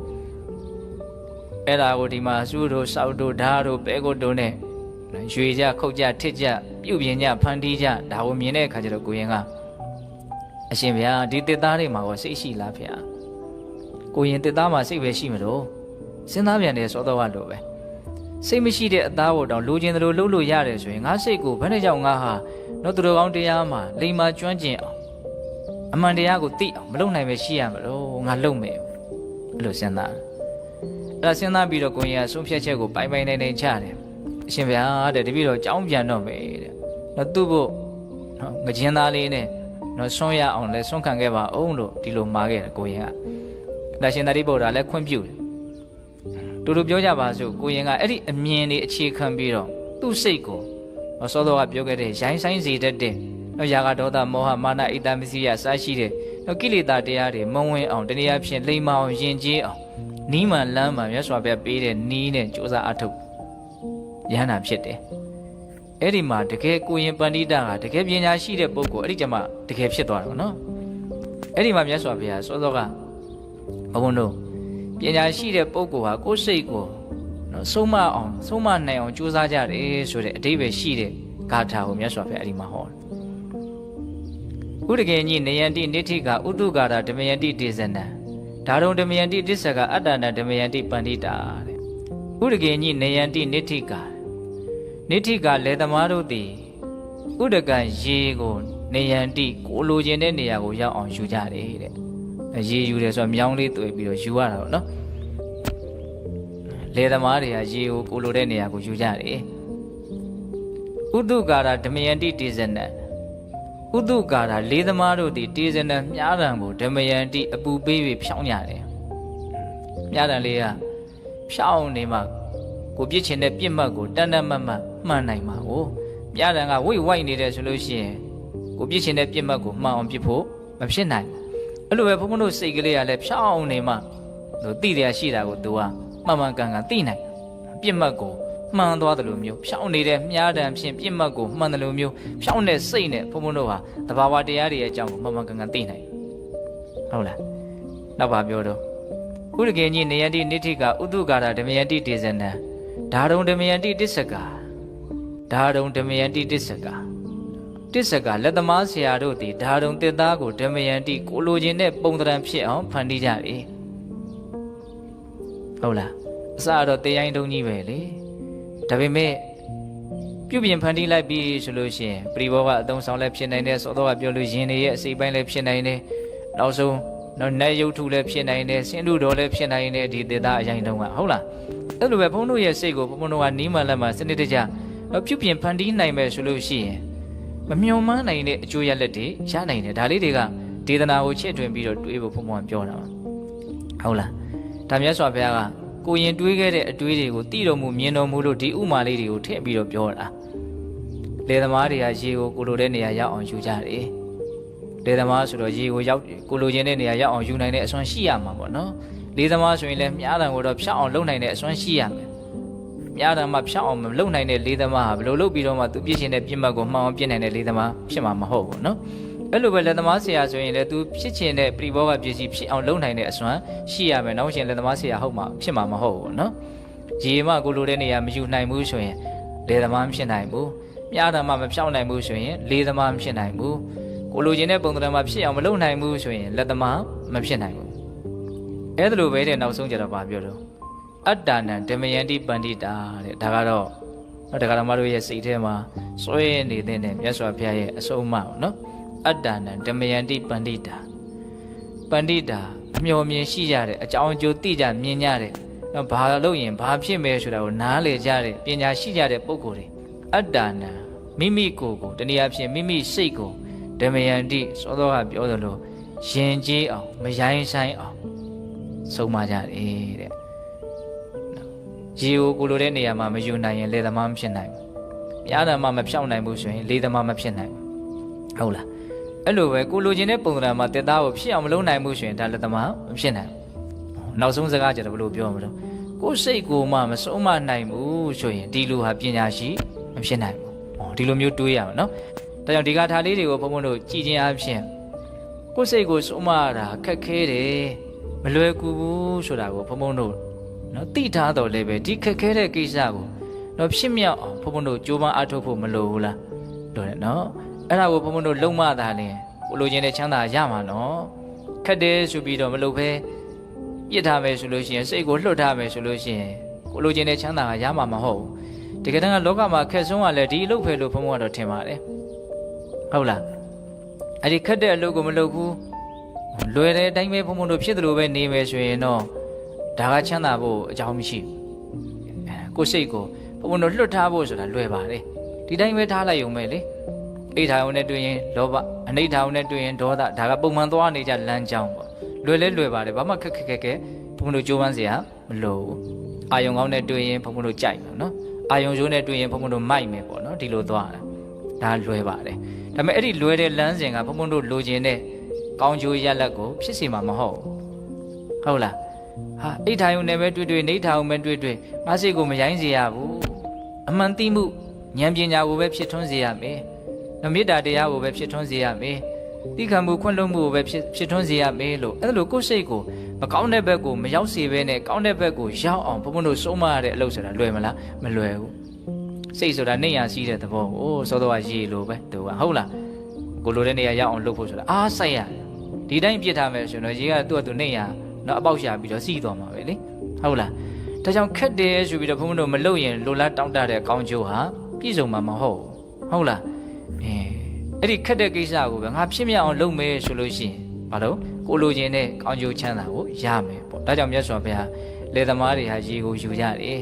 Speaker 1: ်အဲ့ဒါကိုဒီမှာစူးတို့စောက်တို့ဓာတ်တို့ပဲကုတ်တို့နဲ့ရွေကြခုတ်ကြထစ်ကြပြုတ်ပြင်းကြဖန်တီးကြဒါကိုမြင်တဲ့အခါကျတော့ကိုရင်ကအရှင်ဗျာဒီတစ်သားတွေမှာရောစိတ်ရှိလားဗျာကိုရင်တစ်သားမှာစိတ်ပဲရှိမလို့စဉ်းစားပြန်တယ်စောတော့လို့ပဲ စိတ်မရှိတဲ့အသားပေါ်တောင်လိုချင်တယ်လို့လှုပ်လို့ရတယ်ဆိုရင်ငါစိတ်ကိုဘယ်နဲ့ကြောင့်ငါဟာတော့သူတော်ကောင်းတရားမှာလိမ္မာကျွမ်းကျင်အောင်အမှန်တရားကိုသိအောင်မလုပ်နိုင်ပဲရှိရမှာတော့ငါလုပ်မယ်အဲ့လိုစဉ်းစားအဲ့ဒါစဉ်းစားပြီးတော့ကိုရင်ကဆုံးဖြတ်ချက်ကိုပိုင်ပိုင်နိုင်နိုင်ချတယ်အရှင်ဗျာတဲ့တပည့်တော်ကြောင်းပြန်တော့မယ်တဲ့တော့သူ့ဖို့နော်ငကျင်းသားလေးနဲ့နော်ဆွန့်ရအောင်လဲဆွန့်ခံခဲ့ပါအောင်လို့ဒီလိုမှာခဲ့တယ်ကိုရင်ကဒါရှင်သာရိပုတ္တရာလည်းခွင့်ပြုတယ်တူတူပြောကြပါစို့ကိုရင်ကအဲ့ဒီအမြင်လေးအခြေခံပြီးတော့သူ့စိတ်ကိုစောစောကပြောခဲ့တဲ့ရိုင်းဆိုင်စေတတ်တဲ့နော်ယာကဒေါသမောဟမာနဣတမစီယစရှိတဲ့နော်ကိလေသာတရားတွေမဝင်အောင်တနည်းအားဖြင့်လိမ္မာအောင်ယဉ်ကျေးအောင်နီးမှန်လမ်းမှမြတ်စွာဘုရားပေးတဲ့နီးနဲ့ကြိုးစားအထုတ်ရဟန္တာဖြစ်တယ်အဲ့ဒီမှာတကယ်ကိုရင်ပန္တိတကတကယ်ပညာရှိတဲ့ပုဂ္ဂိုလ်အဲ့ဒီကျမှတကယ်ဖြစ်သွားတယ်နော်အဲ့ဒီမှာမြတ်စွာဘုရားစောစောကဘုန်းတို့ပညာရှိတဲ့ပုဂ္ဂိုလ်ဟာကိုယ်စိတ်ကိုနော်ဆုံးမနိုင်အောင်ကြိုးစားကြတယ်ဆိုတဲ့အဓိပ္ပာယ်ရှိတဲ့ဂါထာကိုမြတ်စွာဘုရားအဲ့ဒီမှာဟောတယ်ဥဒကေညိနယန္တိနိဋ္ဌိကဥတုကာရဓမယန္တိဒေဇနံဒါရုံဓမယန္တိတစ္ဆကအတ္တနာဓမယန္တိပန္တိတာတဲ့ဥဒကေညိနယန္တိနိဋ္ဌိကလေသမားတို့သည်ဥဒကံရေကိုနေယန္တိကိုလိုချင်တဲ့နေရာကိုရောက်အောင်ယူကြတယ်တဲ့ရေယူတယ်ဆိုတော့မြောင်းလေးတွေ့ပြီးတော့ယူရတာပေါ့နော်လေသမားတွေကရေကိုကိုလိုတဲ့နေရာကိုယူကြတယ်ဥတုကာရဓမယန္တိတေဇနံဥတုကာရလေသမားတို့သည်တေဇနံမြားတံကိုဓမယန္တိအပူပေးပြီးဖြောင်းကြတယ်မြားတံလေးကဖြောင်းနေမှကိုပြစ်ချင်တဲ့ပြစ်မှတ်ကိုတန်တန်မတ်မှန်နိုင်မှာကိုမြားတံကဝိတ်ဝိုက်နေတယ်ဆိုလို့ရှိရင်ကိုပြစ်ချင်တဲ့ပြစ်မှတ်ကိုမှန်အောင်ပြစ်ဖို့မဖြစ်နိုင်အဲ့လိုပဲဘုန်းဘုန်းတို့စိတ်ကလေးကလည်းဖြောင်းနေမှသူသိတယ်ရှိတာကိုသူကမှန်မှန်ကန်ကန်သိနိုင်ပြစ်မှတ်ကိုမှန်သွားတယ်လို့မျိုးဖြောင်းနေတဲ့မြားတံဖြင့်ပြစ်မှတ်ကိုမှန်တယ်လို့မျိုးဖြောင်းတဲ့စိတ်နဲ့ဘုန်းဘုန်းတို့ဟာတဘာဝတရားတွေရဲ့အကြောင်းကိုမှန်မှန်ကန်ကန်သိနိုင်ဟုတ်လားနောက်ပါပြောတော့ဥဒကေညိနေယန္တိနိဋ္ဌိကဥတုကာရဓမယန္တိတေဇနံဒါရုံဓမယန္တိတစ္ဆကလက်သမားဆရာတို့သည်ဒါရုံတစ်သားကိုဓမယန္တိကိုလိုချင်တဲ့ပုံသဏ္ဍာန်ဖြစ်အောင်ဖန်တီးကြတယ်ဟုတ်လားအစတော့တရားရင်တုံးကြီးပဲလေဒါပေမဲ့ပြုပြင်ဖန်တီးလိုက်ပြီဆိုလို့ရှိရင်ပရိဘောကအသုံးဆောင်လည်းဖြစ်နိုင်တယ်စောတော့ကပြောလို့ရင်တွေရဲ့အစိပ်ပိုင်းလည်းဖြစ်နိုင်တယ်နောက်ဆုံးနော်နတ်ရုပ်ထုလည်းဖြစ်နိုင်တယ်စင်တုတော်လည်းဖြစ်နိုင်တယ်ဒီတစ်သားအရင်တုံးကဟုတ်လားအဲ့လိုပဲဘုန်းတို့ရဲ့စိတ်ကိုဘုန်းတို့ကနီးမှလက်မှစနစ်တကျပြုပြင်ဖန်တီးနိုင်မယ်ဆိုလို့ရှိရင်မမျှော်မှန်းနိုင်တဲ့အကျိုးရလဒ်တွေရနိုင်တယ်ဒါလေးတွေကဒေသနာကိုချဲ့ထွင်ပြီးတော့တွေးဖို့ဘုန်းဘုန်းပြောတာပါဟုတ်လားဒါမြတ်စွာဘုရားကကိုရင်တွေးခဲ့တဲ့အတွေးတွေကိုသိတော်မူမြင်တော်မူလို့ဒီဥမာလေးတွေကိုထည့်ပြီးတော့ပြောတာလေသမားတွေကရေကိုကိုလိုတဲ့နေရာရောက်အောင်ယူကြတယ်လေသမားဆိုတော့ရေကိုရောက်ကိုလိုချင်တဲ့နေရာရောက်အောင်ယူနိုင်တဲ့အစွမ်းရှိရမှာပေါ့နော်လေသမားဆိုရင်လည်းမြားတံကိုတော့ဖြောက်အောင်လုပ်နိုင်တဲ့အစွမ်းရှိရမယ်မြားတံမှာဖြောက်အောင်မလုပ်နိုင်တဲ့လေသမားဟာဘယ်လိုလုပ်ပြီးတော့မှသူပြစ်ရှင်တဲ့ပြစ်မှတ်ကိုမှန်အောင်ပြစ်နိုင်တဲ့လေသမားဖြစ်မှာမဟုတ်ဘူးနော်အဲ့လိုပဲလက်သမားဆရာဆိုရင်လည်းသူဖြစ်ချင်တဲ့ပြိဘောကပစ္စည်းဖြစ်အောင်လုပ်နိုင်တဲ့အစွမ်းရှိရမယ်နောက်ရှင်လက်သမားဆရာဟုတ်မှာဖြစ်မှာမဟုတ်ဘူးနော်ရေမှကိုလိုတဲ့နေရာမယူနိုင်ဘူးဆိုရင်လေသမားမဖြစ်နိုင်ဘူးမြားတံမှာမဖြောက်နိုင်ဘူးဆိုရင်လေသမားမဖြစ်နိုင်ဘူးကိုလိုချင်တဲ့ပုံသဏ္ဍာန်မှာဖြစ်အောင်မလုပ်နိုင်ဘူးဆိုရင်လက်သမားမဖြစ်နိုင်ဘူးအဲ့ဒါလိုပဲတဲ့နောက်ဆုံးကြတော့ဗာပြောတော့အတ္တနံဓမယန္တိပန္တိတာတဲ့ဒါကတော့တရားဓမ္မတို့ရဲ့စိတ်ထဲမှာစွဲနေတဲ့မြတ်စွာဘုရားရဲ့အဆုံးအမပေါ့နော်အတ္တနံဓမယန္တိပန္တိတာအမျှော်မြင်ရှိကြတဲ့အကြောင်းအကျိုးသိကြမြင်ကြတဲ့ဘာလို့ရင်ဘာဖြစ်မယ်ဆိုတာကိုနားလည်ကြတဲ့ပညာရှိကြတဲ့ပုဂ္ဂိုလ်တွေအတ္တနံမိမိကိုယ်ကိုတနည်းအားဖြင့်မိမိစိတ်ကိုဓမယန္တိစောစောကပြောသလိုယဉ်ကျေးအောင်မရိုင်းဆိုင်အောင်ဆုံးမကြတယ်တဲ့ရေကိုလိုတဲ့နေရာမှာမယူနိုင်ရင်လေသမားမဖြစ်နိုင်ဘူးမြားတံမှာမဖြောက်နိုင်ဘူးဆိုရင်လေသမားမဖြစ်နိုင်ဘူးဟုတ်လားအဲ့လိုပဲကိုလိုချင်တဲ့ပုံစံမှာတက်သားကိုဖြစ်အောင်မလုပ်နိုင်ဘူးဆိုရင်ဒါလက်သမားမဖြစ်နိုင်ဘူးနောက်ဆုံးစကားကြတော့ဘယ်လိုပြောမလို့ကိုစိတ်ကိုမှမဆုံးမနိုင်ဘူးဆိုရင်ဒီလူဟာပညာရှိမဖြစ်နိုင်ဘူးဒီလိုမျိုးတွေးရမှာနော်ဒါကြောင့်ဒီကထာလေးတွေကိုဘုန်းဘုန်းတို့ကြည်ခြင်းအဖြစ်ကိုစိတ်ကိုဆုံးမတာခက်ခဲတယ်မလွယ်ကူဘူးဆိုတာကိုဘုန်းဘုန်းတို့နော်သိထားတော်လည်းပဲဒီခက်ခဲတဲ့ကိစ္စကိုတော့ဖြစ်မြောက်အောင်ဘုန်းဘုန်းတို့ကြိုးပမ်းအားထုတ်ဖို့မလိုဘူးလားလို့တယ်နော်အဲ့ဒါကိုဘုန်းဘုန်းတို့လုံမတာလည်းကိုလိုချင်တဲ့ချမ်းသာရမှာနော်ခက်တယ်ဆိုပြီးတော့မလုပ်ဘဲပြစ်ထားမယ်ဆိုလို့ရှိရင်စိတ်ကိုလွတ်ထားမယ်ဆိုလို့ရှိရင် ကိုလိုချင်တဲ့ချမ်းသာကရမှာမဟုတ်ဘူးတကယ်တမ်းကလောကမှာခက်ဆုံးကလည်းဒီအလုပ်ပဲလို့ဘုံဘုံကတော့ထင်ပါတယ်ဟုတ်လားအဲ့ဒီခက်တဲ့အလုပ်ကိုမလုပ်ဘူးလွယ်တဲ့အတိုင်းပဲဘုံဘုံတို့ဖြစ်တယ်လို့ပဲနေမယ်ဆိုရင်တော့ဒါကချမ်းသာဖို့အကြောင်းမရှိဘူးကိုယ်စိတ်ကိုဘုံဘုံတို့လွတ်ထားဖို့ဆိုတာလွယ်ပါတယ်ဒီတိုင်းပဲထားလိုက်ရုံပဲလေအိဋ္ဌာယုံနဲ့တွေ့ရင်လောဘအနိဋ္ဌာယုံနဲ့တွေ့ရင်ဒေါသဒါကပုံမှန်သွားနေကြလမ်းကြောင်းပေါ့လွယ်လဲလွယ်ပါတယ်ဘာမှခက်ဘုံဘုံတို့ကြိုးပမ်းစရာမလိုဘူးအာယုံကောင်းနဲ့တွေ့ရင်ဘုံဘုံတို့ကြိုက်မယ်နော်အာယုံရိုးနဲ့တွေ့ရင်ဘုံဘုံတို့မိုက်မယ်ပေါ့နော်ဒီလိုသွားတာဒါလွယ်ပါတယ်ဒါပေမဲ့အဲ့ဒီလွယ်တဲ့လမ်းစဉ်ကဘုံဘုံတို့လိုချင်တဲ့ကောင်းကျိုးရလဒ်ကိုဖြစ်စေမှာမဟုတ်ဟုတ်လားဟာအိဋ္ဌာယုံနဲ့ပဲတွေ့နိဋ္ဌာယုံပဲတွေ့ငါစိတ်ကိုမရိုင်းစေရဘူးအမှန်သိမှုဉာဏ်ပညာကိုပဲဖြစ်ထွန်းစေရမယ်မေတ္တာတရားကိုပဲဖြစ်ထွန်းစေရမယ်တိခံမှုခွင့်လွှတ်မှုကိုပဲဖြစ်ထွန်းစေရမယ်လို့အဲ့လိုကိုယ်စိတ်ကိုမကောင်းတဲ့ဘက်ကိုမရောက်စေဘဲနဲ့ကောင်းတဲ့ဘက်ကိုရောက်အောင်ဘုံဘုံတို့ဆုံးမရတဲ့အလုပ်ဆိုတာလွယ်မလားမလွယ်ဘူးစိတ်ဆိုတာနေရရှိတဲ့သဘောကိုစောတော့ရေလိုပဲသူကဟုတ်လားကိုလိုတဲ့နေရာရောက်အောင်လုပ်ဖို့ဆိုတာအားစိုက်ရဒီတိုင်းပြစ်ထားမယ်ဆိုရင်တော့ရေကသူ့အတူနေရတော့အပေါက်ရှာပြီးတော့စီးသွားမှာပဲလေဟုတ်လားဒါကြောင့်ခက်တယ်ဆိုပြီးတော့ဘုံဘုံတို့မလုပ်ရင်လိုလားတောင်းတတဲ့ကောင်းကျိုးဟာပြည့်စုံမှာမဟုတ်ဟုတ်လားအဲ့ဒီခက်တဲ့ကိစ္စကိုပဲငါဖြစ်မြောက်အောင်လုပ်မယ်ဆိုလို့ရှိရင်ဘာလို့ကိုလိုချင်တဲ့ကောင်းကျိုးချမ်းသာကိုရမယ်ပေါ့ဒါကြောင့်မြတ်စွာဘုရားလေသမားတွေဟာရေကိုယူကြတယ်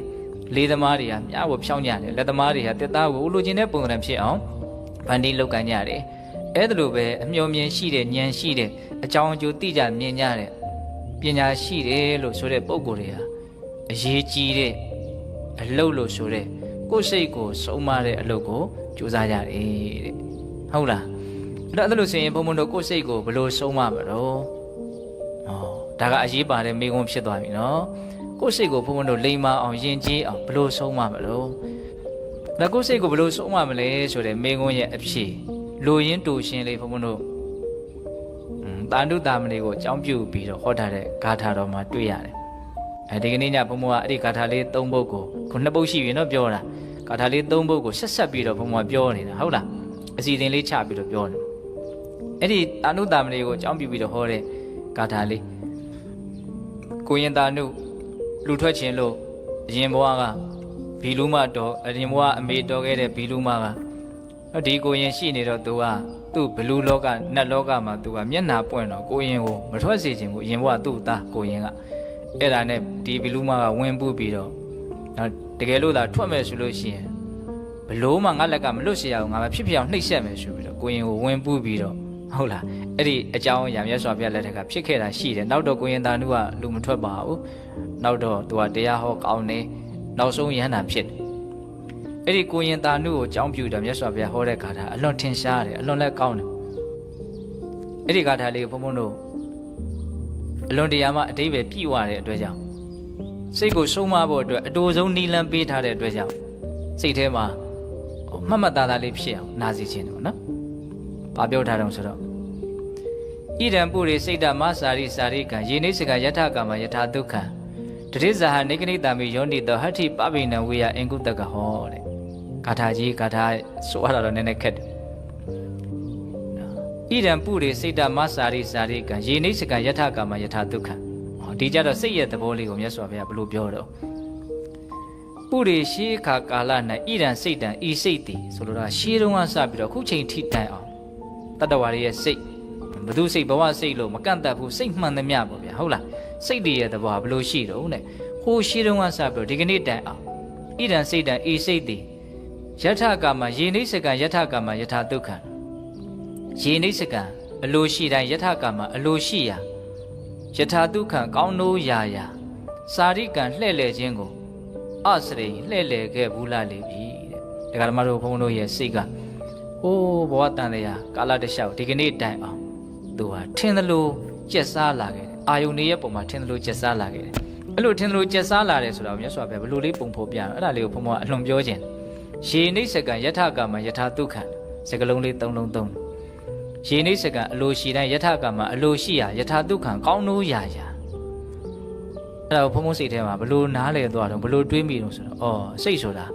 Speaker 1: လေသမားတွေကမြားကိုဖြောင်းကြတယ်လက်သမားတွေကတက်သားကိုလိုချင်တဲ့ပုံစံဖြစ်အောင်ဗန်ဒီလောက်ကန်ကြတယ်အဲ့ဒါလိုပဲအမျှော်မြင်ရှိတဲ့ဉာဏ်ရှိတဲ့အကြောင်းအကျိုးသိကြမြင်ကြတဲ့ပညာရှိတယ်လို့ဆိုတဲ့ပုံကိုယ်တွေဟာအရေးကြီးတဲ့အလုပ်လို့ဆိုတဲ့ကိုယ်စိတ်ကိုစုံမတဲ့အလုပ်ကိုကြိုးစားကြတယ်တဲ့ဟုတ်လားအဲ့လိုဆိုရင်ဘုံဘုံတို့ကိုယ်စိတ်ကိုဘယ်လိုဆုံးမမလို့ဒါကအရေးပါတဲ့မိကုံးဖြစ်သွားပြီနော်ကိုယ်စိတ်ကိုဘုံဘုံတို့လိမ္မာအောင်ယဉ်ကျေးအောင်ဘယ်လိုဆုံးမမလို့ဒါကိုယ်စိတ်ကိုဘယ်လိုဆုံးမမလဲဆိုတဲ့မိကုံးရဲ့အဖြစ်လိုရင်းတူရှင်လေးဘုံဘုံတို့တာနုတာမဏေကိုအကြောင်းပြုပြီးတော့ဟောထားတဲ့ဂါထာတော်မှာတွေ့ရတယ်ဒီကနေ့ညဘုံဘုံကအဲ့ဒီဂါထာလေး၃ပုဒ်ကိုခုနှစ်ပုဒ်ရှိပြီနော်ပြောတာဂါထာလေး၃ပုဒ်ကိုဆက်ပြီးတော့ဘုံဘုံကပြောနေတာဟုတ်လားအစီအစဉ်လေးချပြီးတော့ပြောတယ်အဲ့ဒီတာနုတာမဏေကိုအကြောင်းပြုပြီးတော့ဟောတဲ့ဂါထာလေးကိုရင်တာနုလူထွက်ခြင်းလို့အရင်ဘဝကဘီလူမတော်အရင်ဘဝအမေတော်ခဲ့တဲ့ဘီလူမကဒီကိုရင်ရှိနေတော့သူကသူ့ဘလူလောကနတ်လောကမှာသူကမျက်နှာပွင့်တော့ကိုရင်ကိုမထွက်စေခြင်းဘူးအရင်ဘဝသူ့သားကိုရင်ကအဲ့ဒါနဲ့ဒီဘီလူမကဝင်ပူပြီးတော့တကယ်လို့သာထွက်မယ်ဆိုလို့ရှိရင်ဘလို့မှငါလက်ကမလွတ်เสียအောင်ငါမဖြစ်အောင်နှိပ်စက်မယ်ဆိုပြီးတော့ကိုရင်ကိုဝင်ပူပြီးတော့ဟုတ်လားအဲ့ဒီအကြောင်းအရာမြတ်စွာဘုရားလက်ထက်ကဖြစ်ခဲ့တာရှိတယ်နောက်တော့ကိုရင်တာနုကလူမထွက်ပါဘူးနောက်တော့သူကတရားဟောကောင်းတယ်နောက်ဆုံးယဟန္တာဖြစ်တယ်အဲ့ဒီကိုရင်တာနုကိုအကြောင်းပြုတော့မြတ်စွာဘုရားဟောတဲ့ဂါထာအလွန်ထင်ရှားတယ်အလွန်လည်းကောင်းတယ်အဲ့ဒီဂါထာလေးကိုဘုန်းဘုန်းတို့အလွန်တရာမှအတိပ္ပယ်ပြည့်ဝတဲ့အတွက်ကြောင့်စိတ်ကိုဆုံးမဖို့အတွက်အတူဆုံးနီလန်းပေးထားတဲ့အတွက်ကြောင့်စိတ်ထဲမှာမှတ်မှတ်သားသားလေးဖြစ်အောင်နာစီခြင်းတယ်ပေါ့နော်။ဘာပြောထားတော့ဆိုတော့ဣဒံပုရိစိတ်တမစာရိစာရိကံယေနိစကယထကာမယထဒုက္ခံတတိဇာဟနေကနိတာမိယောနိတောဟဋ္ဌိပပိနံဝေယအင်္ဂုတကဟောတဲ့ဂါထာကြီးဂါထာဆိုရတာတော့နည်းနည်းခက်တယ်ဣဒံပုရိစိတ်တမစာရိစာရိကံယေနိစကယထကာမယထဒုက္ခံဒီကြတော့စိတ်ရဲ့သဘောလေးကိုမြတ်စွာဘုရားဘယ်လိုပြောတော့ပုရိရှိခါကာလ၌ဣဒံစိတ်တံဤစိတ်တည်ဆိုလိုတာရှေးတုန်းကစပြီးတော့ခုချိန်ထိတိုင်အောင်တတ္တဝါရဲ့စိတ်ဘုသူစိတ်ဘဝစိတ်လို့မကန့်တတ်ဘူးစိတ်မှန်သမျှပေါ့ဗျာဟုတ်လားစိတ်တည်ရဲ့သဘောကဘယ်လိုရှိတော့နဲ့ဟိုရှေးတုန်းကစပြီးတော့ဒီကနေ့တိုင်အောင်ဣဒံစိတ်တံဤစိတ်တည်ယထကာမယေနိစကယထကာမယထဒုက္ခံယေနိစကအလိုရှိတိုင်းယထကာမအလိုရှိရာယထာဒုက္ခံကောင်းနိုးရာရာစာရိကံလှဲ့လေခြင်းကိုအစရိလှဲ့လေခဲ့ဘူးလားလေပြီတဲ့ဒါကဓမ္မတို့ဘုန်းတို့ရဲ့စိတ်ကအိုးဘဝတန်တရားကာလတလျှောက်ဒီကနေ့တိုင်အောင်သူဟာထင်သလိုကျက်စားလာခဲ့တယ်အာယုန်ရဲ့ပုံမှာထင်သလိုကျက်စားလာခဲ့တယ်အဲ့လိုထင်သလိုကျက်စားလာတယ်ဆိုတော့မြတ်စွာဘုရားဘယ်လိုလေးပုံဖော်ပြတော့အဲ့ဒါလေးကိုဘုန်းဘုန်းကအလွန်ပြောခြင်းယေနိစကံယထကာမယထာဒုက္ခံစကလုံးလေး၃လုံးသုံးယေနိစကံအလိုရှိတိုင်းယထကာမအလိုရှိရာယထာဒုက္ခံကောင်းနိုးရာရာအဲ့ဒါကိုဘုံဘုံစိတ်ထဲမှာဘလို့နားလေသွားတော့ဘလို့တွေးမိတော့ဆိုတော့စိတ်ဆိုတာ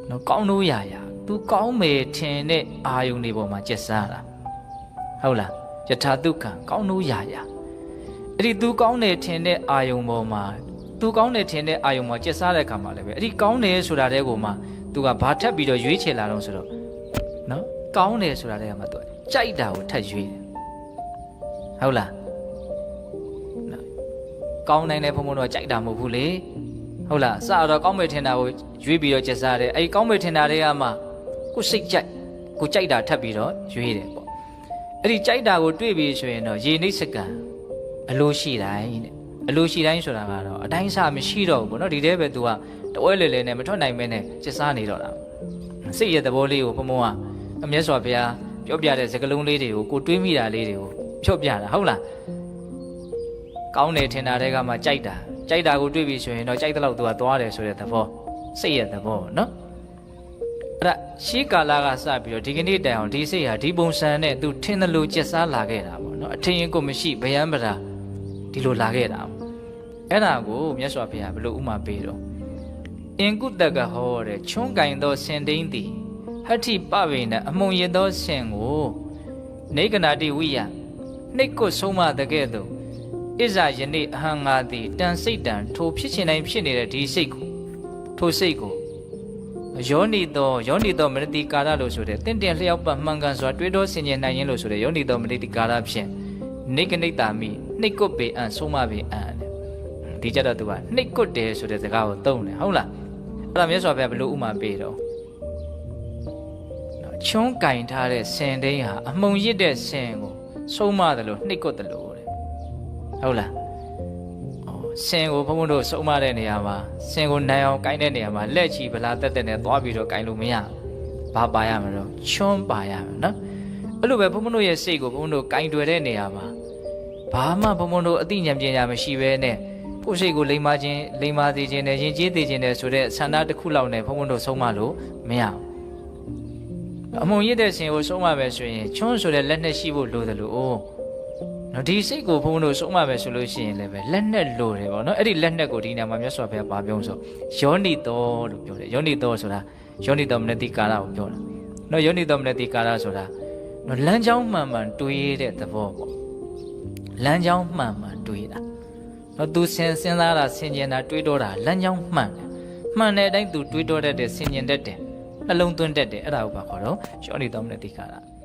Speaker 1: နော်ကောင်းနိုးရာရာ तू ကောင်းမယ်ထင်တဲ့အာယုန်တွေပေါ်မှာကျက်စားတာဟုတ်လားယထာဒုက္ခကောင်းနိုးရာရာအဲ့ဒီ तू ကောင်းတယ်ထင်တဲ့အာယုန်ပေါ်မှာ သူကောင်းတယ်ထင်တဲ့အာယုံမှာကျက်စားတဲ့ခါမှာလည်းပဲအဲ့ဒီကောင်းတယ်ဆိုတာတဲ့ကိုမှသူကဘာထပ်ပြီးတော့ရွေးချယ်လာတော့ဆိုတော့နော်ကောင်းတယ်ဆိုတာတဲ့ကမှသူကြိုက်တာကိုထပ်ရွေးတယ်ဟုတ်လားကောင်းနိုင်တဲ့ဘုံဘုံတော့ကြိုက်တာမဟုတ်ဘူးလေဟုတ်လားစတော့ကောင်းမယ်ထင်တာကိုရွေးပြီးတော့ကျက်စားတယ်အဲ့ဒီကောင်းမယ်ထင်တာတွေကမှကိုစိတ်ကြိုက်ကိုကြိုက်တာထပ်ပြီးတော့ရွေးတယ်ပေါ့အဲ့ဒီကြိုက်တာကိုတွေ့ပြီးဆိုရင်တော့ရေနှိပ်စကန်အလိုရှိတိုင်းတဲ့အလိုရှိတိုင်းဆိုတာကတော့အတိုင်းစားမရှိတော့ဘူးပေါ့နော်ဒီတဲပဲ तू ကတဝဲလေလေနဲ့မထွက်နိုင်မဲနဲ့ကျစားနေတော့တာစိတ်ရဲ့သဘောလေးကိုဘုံဘုံကအမျက်စွာဘုရားပြောပြတဲ့စကားလုံးလေးတွေကိုကိုတွေးမိတာလေးတွေကိုဖြော့ပြတာဟုတ်လားကောင်းတယ်ထင်တာတွေကမှကြိုက်တာကိုတွေးပြီးဆိုရင်တော့ကြိုက်တဲ့လောက် तू ကသွားတယ်ဆိုတဲ့သဘောစိတ်ရဲ့သဘောနော်အဲ့ဒါရှေးကာလကစပြီးတော့ဒီကနေ့တိုင်အောင်ဒီစိတ်ဟာဒီပုံစံနဲ့ तू ထင်တယ်လို့ကျစားလာခဲ့တာပေါ့နော်အထင်ရင်ကိုမရှိဗျံပရာဒီလိုလာခဲ့တာအဲ့ဒါကိုမြတ်စွာဘုရားဘယ်လိုဥမာပေးတော့အင်ကုတကဟောတဲ့ချွန်းကင်သောစင်တိန်သည်ဟဋ္ဌိပဝေနအမုံရသောစင်ကိုနေကနာတိဝိယနှိတ်ကိုဆုံးမတဲ့ကဲ့သို့ဣဇာယနေ့အဟံငါသည်တန်စိတ်တန်ထိုဖြစ်ချင်တိုင်းဖြစ်နေတဲ့ဒီစိတ်ကိုထိုစိတ်ကိုယောနိသောမနတိကာရလို့ဆိုတဲ့တင့်တယ်လျှောက်ပတ်မှန်ကန်စွာတွေးတောဆင်ခြင်နိုင်ရင်လို့ဆိုတဲ့ယောနိသောမနတိကာရဖြင့်နေကနိတာမိနှိတ်ကွပေအံဆုံးမပေအံဒီကြတော့သူကနှိတ်ကွတယ်ဆိုတဲ့စကားကိုသုံးတယ်ဟုတ်လားအဲ့ဒါမြတ်စွာဘုရားဘယ်လိုဥမာပေးတော့ချွန်းကင်ထားတဲ့ဆင်တိန်ဟာအမှုံရစ်တဲ့ဆင်ကိုဆုံးမတယ်လို့နှိတ်ကွတယ်လို့တဲ့ဟုတ်လားဆင်ကိုဘုန်းဘုန်းတို့ဆုံးမတဲ့နေရာမှာဆင်ကိုနိုင်အောင်ကိုင်းတဲ့နေရာမှာလက်ချီဗလာတက်တက်နဲ့သွားပြီးတော့ကိုင်းလို့မရဘာပါရမှာတော့ချွန်းပါရမှာနော်အဲ့လိုပဲဘုန်းဘုန်းတို့ရဲ့စိတ်ကိုဘုန်းဘုန်းတို့ကိုင်းတွယ်တဲ့နေရာမှာဘာမှဘုန်းဘုန်းတို့အသိဉာဏ်ပညာမရှိဘဲနဲ့ကိုယ်စိတ်ကိုလိမ္မာစေခြင်းနဲ့ယဉ်ကျေးစေခြင်းနဲ့ဆိုတဲ့ဆန္ဒတစ်ခုလောက်နဲ့ဘုန်းဘုန်းတို့ဆုံးမလို့မရဘူးအမုံရစ်တဲ့ဆင်ကိုဆုံးမပဲဆိုရင်ချွန်းဆိုတဲ့လက်နဲ့ရှိဖို့လိုတယ်လို့နော်ဒီစိတ်ကိုဘုန်းဘုန်းတို့ဆုံးမပဲဆိုလို့ရှိရင်လည်းပဲလက်နဲ့လိုတယ်ပေါ့နော်အဲ့ဒီလက်နဲ့ကိုဒီနေရာမှာမြတ်စွာဘုရားပါပြောဆိုယောနိသောလို့ပြောတယ်ယောနိသောဆိုတာယောနိသောမနတိကာရကိုပြောတာနော်ယောနိသောမနတိကာရဆိုတာနော်လမ်းကြောင်းမှန်မှန်တွေးတဲ့သဘောပေါ့လမ်းကြောင်းမှန်မှန်တွေးတာနော်သူစဉ်းစားတာဆင်ခြင်တာတွေးတော့တာလမ်းကြောင်းမှန်တယ်မှန်တဲ့အတိုင်းသူတွေးတော့တတ်တယ်ဆင်ခြင်တတ်တယ်နှလုံးသွင်းတတ်တယ်အဲ့ဒါကိုပါခေါ်တော့ယောနိသောမနတိကာရ